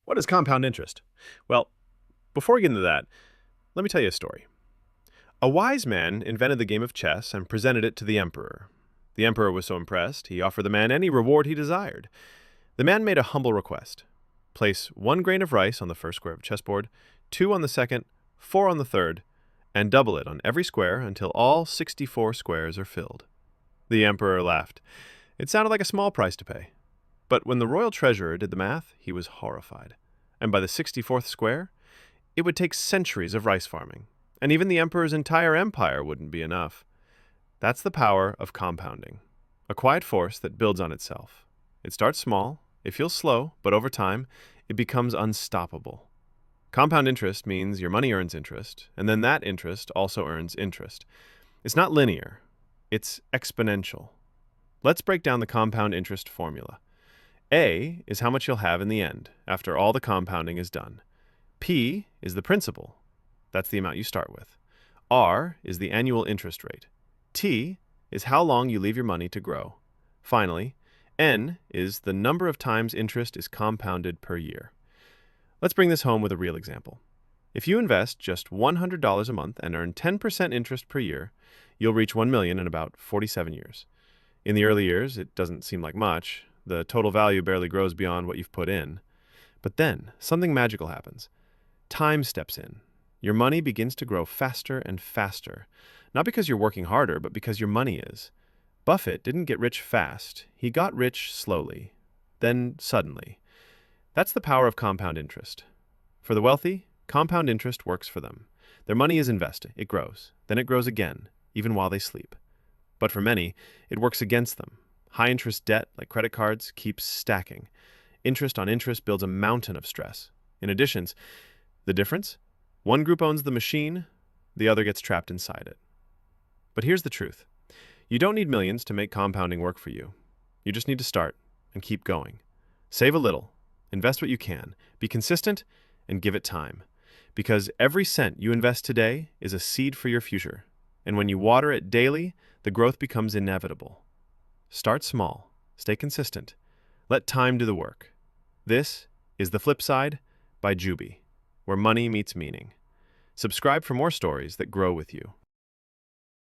What is compound interest? Well, before we get into that, let me tell you a story. A wise man invented the game of chess and presented it to the emperor. The emperor was so impressed, he offered the man any reward he desired. The man made a humble request. Place 1 grain of rice on the first square of the chessboard, 2 on the second, 4 on the third, and double it on every square until all 64 squares are filled. The emperor laughed. It sounded like a small price to pay. But when the royal treasurer did the math, he was horrified. And by the 64th square, it would take centuries of rice farming, and even the emperor's entire empire wouldn't be enough. That's the power of compounding, a quiet force that builds on itself. It starts small, it feels slow, but over time, it becomes unstoppable. Compound interest means your money earns interest, and then that interest also earns interest. It's not linear, it's exponential. Let's break down the compound interest formula. A is how much you'll have in the end, after all the compounding is done. P is the principal. That's the amount you start with. R is the annual interest rate. T is how long you leave your money to grow. Finally, N is the number of times interest is compounded per year. Let's bring this home with a real example. If you invest just $100 a month and earn 10% interest per year, you'll reach $1 million in about 47 years. In the early years, it doesn't seem like much. The total value barely grows beyond what you've put in. But then, something magical happens. Time steps in. Your money begins to grow faster and faster. Not because you're working harder, but because your money is. Buffett didn't get rich fast. He got rich slowly. Then suddenly. That's the power of compound interest. For the wealthy, compound interest works for them. Their money is invested. It grows. Then it grows again, even while they sleep. But for many, it works against them. High-interest debt, like credit cards, keeps stacking. Interest on interest builds a mountain of stress. In addition, the difference? One group owns the machine, the other gets trapped inside it. But here's the truth. You don't need millions to make compounding work for you. You just need to start and keep going. Save a little, invest what you can, be consistent, and give it time. Because every cent you invest today is a seed for your future. And when you water it daily, the growth becomes inevitable. Start small, stay consistent, let time do the work. This is The Flipside by Juby, where money meets meaning. Subscribe for more stories that grow with you.